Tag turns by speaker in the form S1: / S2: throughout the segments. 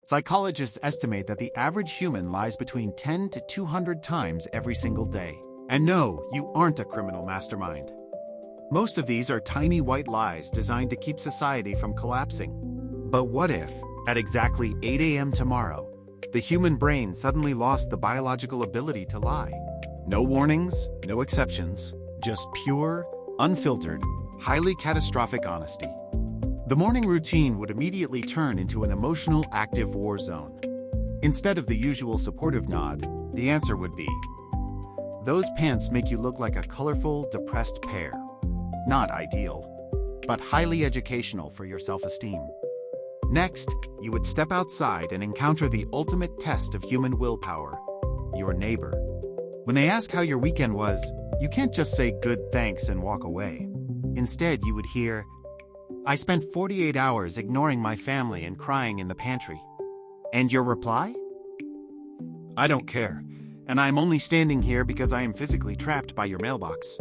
S1: Psychologists estimate that the average human lies between 10 to 200 times every single day. And no, you aren't a criminal mastermind. Most of these are tiny white lies designed to keep society from collapsing. But what if, at exactly 8 a.m. tomorrow, the human brain suddenly lost the biological ability to lie? No warnings, no exceptions, just pure, unfiltered, highly catastrophic honesty. The morning routine would immediately turn into an emotional, active war zone. Instead of the usual supportive nod, the answer would be, "Those pants make you look like a colorful, depressed pear." Not ideal, but highly educational for your self-esteem. Next, you would step outside and encounter the ultimate test of human willpower, your neighbor. When they ask how your weekend was, you can't just say "good, thanks" and walk away. Instead, you would hear, "I spent 48 hours ignoring my family and crying in the pantry." And your reply? "I don't care, and I'm only standing here because I am physically trapped by your mailbox."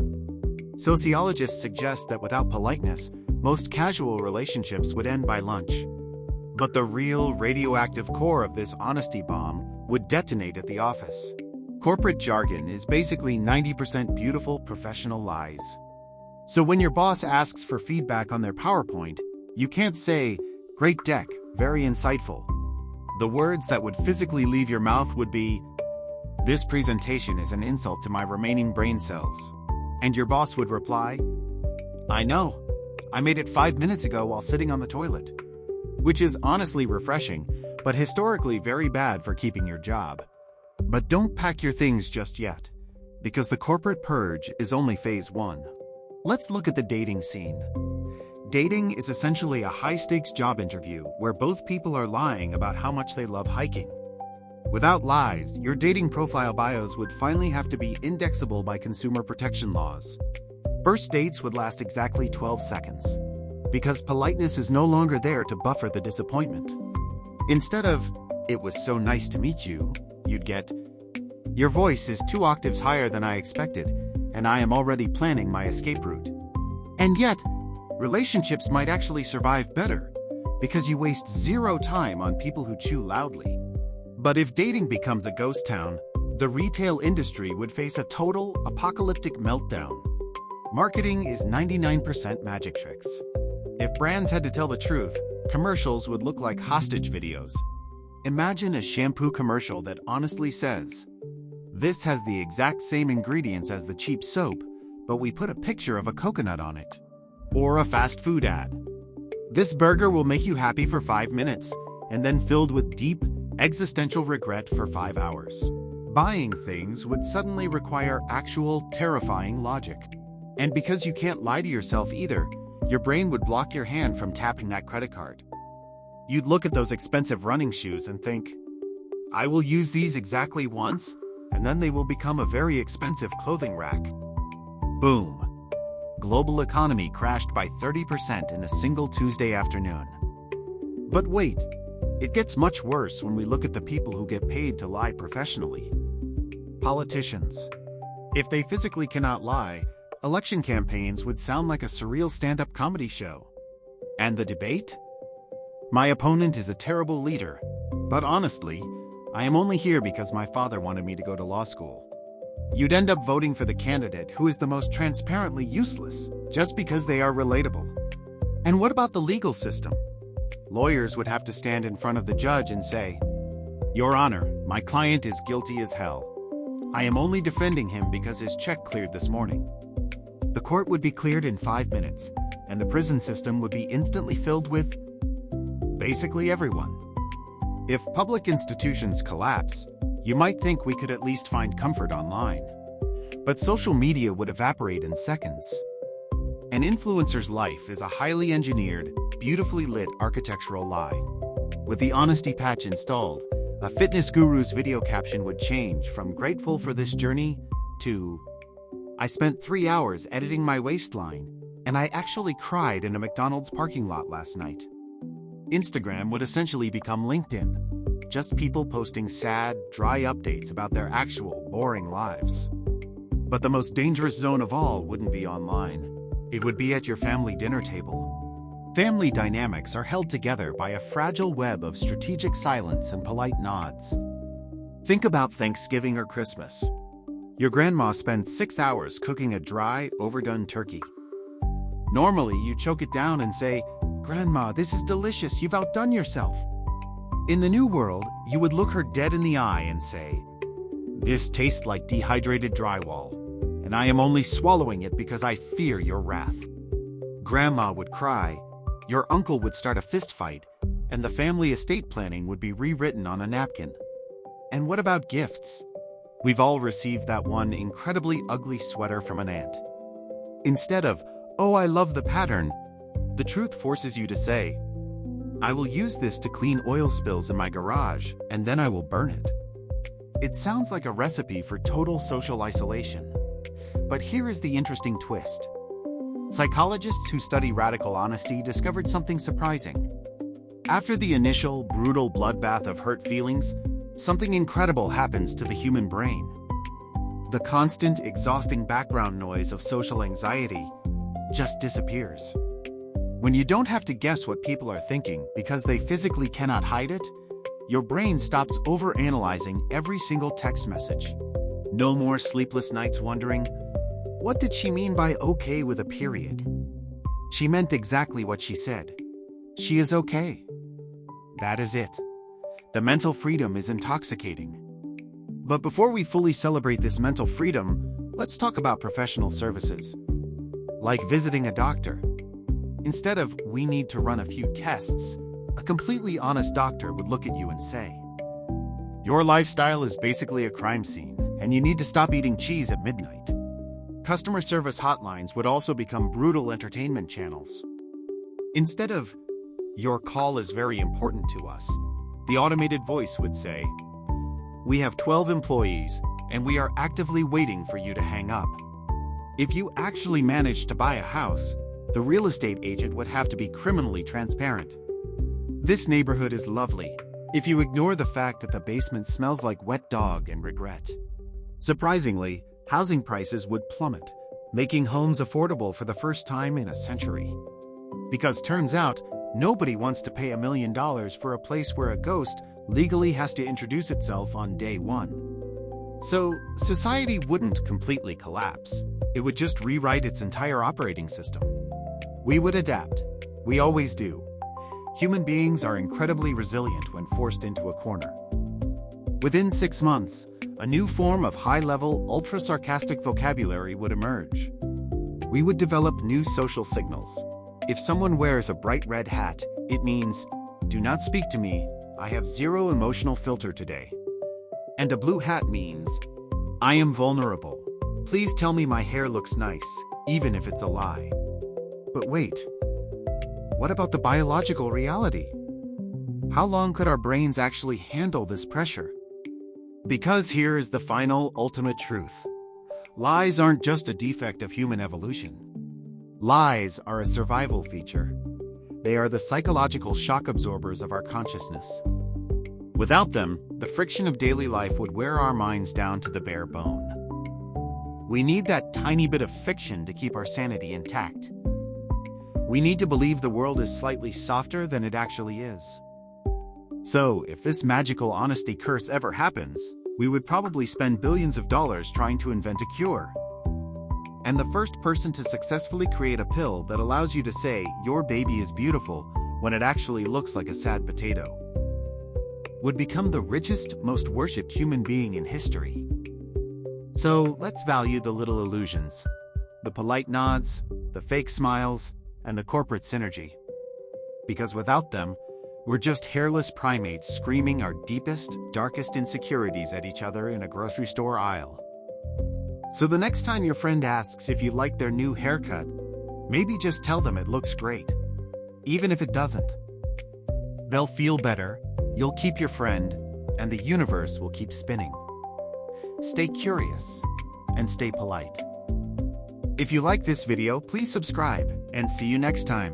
S1: Sociologists suggest that without politeness, most casual relationships would end by lunch. But the real radioactive core of this honesty bomb would detonate at the office. Corporate jargon is basically 90% beautiful professional lies. So when your boss asks for feedback on their PowerPoint, you can't say, "Great deck, very insightful." The words that would physically leave your mouth would be, "This presentation is an insult to my remaining brain cells." And your boss would reply, "I know. I made it 5 minutes ago while sitting on the toilet." Which is honestly refreshing, but historically very bad for keeping your job. But don't pack your things just yet, because the corporate purge is only phase 1. Let's look at the dating scene. Dating is essentially a high-stakes job interview where both people are lying about how much they love hiking. Without lies, your dating profile bios would finally have to be indexable by consumer protection laws. First dates would last exactly 12 seconds, because politeness is no longer there to buffer the disappointment. Instead of, "It was so nice to meet you," you'd get, "Your voice is 2 octaves higher than I expected, and I am already planning my escape route." And yet, relationships might actually survive better, because you waste 0 time on people who chew loudly. But if dating becomes a ghost town, the retail industry would face a total, apocalyptic meltdown. Marketing is 99% magic tricks. If brands had to tell the truth, commercials would look like hostage videos. Imagine a shampoo commercial that honestly says, "This has the exact same ingredients as the cheap soap, but we put a picture of a coconut on it." Or a fast food ad. "This burger will make you happy for 5 minutes, and then filled with deep, existential regret for 5 hours. Buying things would suddenly require actual, terrifying logic. And because you can't lie to yourself either, your brain would block your hand from tapping that credit card. You'd look at those expensive running shoes and think, "I will use these exactly once, and then they will become a very expensive clothing rack." Boom. Global economy crashed by 30% in a single Tuesday afternoon. But wait, it gets much worse when we look at the people who get paid to lie professionally. Politicians. If they physically cannot lie, election campaigns would sound like a surreal stand-up comedy show. And the debate? My opponent is a terrible leader, but honestly, I am only here because my father wanted me to go to law school. You'd end up voting for the candidate who is the most transparently useless, just because they are relatable. And what about the legal system? Lawyers would have to stand in front of the judge and say, "Your Honor, my client is guilty as hell. I am only defending him because his check cleared this morning." The court would be cleared in 5 minutes, and the prison system would be instantly filled with basically everyone. If public institutions collapse, you might think we could at least find comfort online. But social media would evaporate in seconds. An influencer's life is a highly engineered, beautifully lit architectural lie. With the honesty patch installed, a fitness guru's video caption would change from "grateful for this journey" to "I spent 3 hours editing my waistline, and I actually cried in a McDonald's parking lot last night." Instagram would essentially become LinkedIn. Just people posting sad, dry updates about their actual, boring lives. But the most dangerous zone of all wouldn't be online. It would be at your family dinner table. Family dynamics are held together by a fragile web of strategic silence and polite nods. Think about Thanksgiving or Christmas. Your grandma spends 6 hours cooking a dry, overdone turkey. Normally, you choke it down and say, "Grandma, this is delicious, you've outdone yourself." In the new world, you would look her dead in the eye and say, "This tastes like dehydrated drywall, and I am only swallowing it because I fear your wrath." Grandma would cry, your uncle would start a fist fight, and the family estate planning would be rewritten on a napkin. And what about gifts? We've all received that one incredibly ugly sweater from an aunt. Instead of, "Oh, I love the pattern," the truth forces you to say, "I will use this to clean oil spills in my garage, and then I will burn it." It sounds like a recipe for total social isolation. But here is the interesting twist. Psychologists who study radical honesty discovered something surprising. After the initial, brutal bloodbath of hurt feelings, something incredible happens to the human brain. The constant, exhausting background noise of social anxiety just disappears. When you don't have to guess what people are thinking because they physically cannot hide it, your brain stops overanalyzing every single text message. No more sleepless nights wondering, what did she mean by okay with a period? She meant exactly what she said. She is okay. That is it. The mental freedom is intoxicating. But before we fully celebrate this mental freedom, let's talk about professional services. Like visiting a doctor. Instead of, "We need to run a few tests," a completely honest doctor would look at you and say, "Your lifestyle is basically a crime scene, and you need to stop eating cheese at midnight." Customer service hotlines would also become brutal entertainment channels. Instead of, "Your call is very important to us," the automated voice would say, "We have 12 employees, and we are actively waiting for you to hang up." If you actually managed to buy a house, the real estate agent would have to be criminally transparent. This neighborhood is lovely, if you ignore the fact that the basement smells like wet dog and regret. Surprisingly, housing prices would plummet, making homes affordable for the first time in a century. Because turns out, nobody wants to pay $1 million for a place where a ghost legally has to introduce itself on day one. So, society wouldn't completely collapse. It would just rewrite its entire operating system. We would adapt. We always do. Human beings are incredibly resilient when forced into a corner. Within 6 months, a new form of high-level, ultra-sarcastic vocabulary would emerge. We would develop new social signals. If someone wears a bright red hat, it means, "Do not speak to me, I have zero emotional filter today." And a blue hat means, "I am vulnerable. Please tell me my hair looks nice, even if it's a lie." But wait, what about the biological reality? How long could our brains actually handle this pressure? Because here is the final, ultimate truth. Lies aren't just a defect of human evolution. Lies are a survival feature. They are the psychological shock absorbers of our consciousness. Without them, the friction of daily life would wear our minds down to the bare bone. We need that tiny bit of fiction to keep our sanity intact. We need to believe the world is slightly softer than it actually is. So, if this magical honesty curse ever happens, we would probably spend billions of dollars trying to invent a cure. And the first person to successfully create a pill that allows you to say, "Your baby is beautiful," when it actually looks like a sad potato, would become the richest, most worshipped human being in history. So, let's value the little illusions. The polite nods, the fake smiles, and the corporate synergy. Because without them, we're just hairless primates screaming our deepest, darkest insecurities at each other in a grocery store aisle. So the next time your friend asks if you like their new haircut, maybe just tell them it looks great. Even if it doesn't. They'll feel better, you'll keep your friend, and the universe will keep spinning. Stay curious, and stay polite. If you like this video, please subscribe, and see you next time.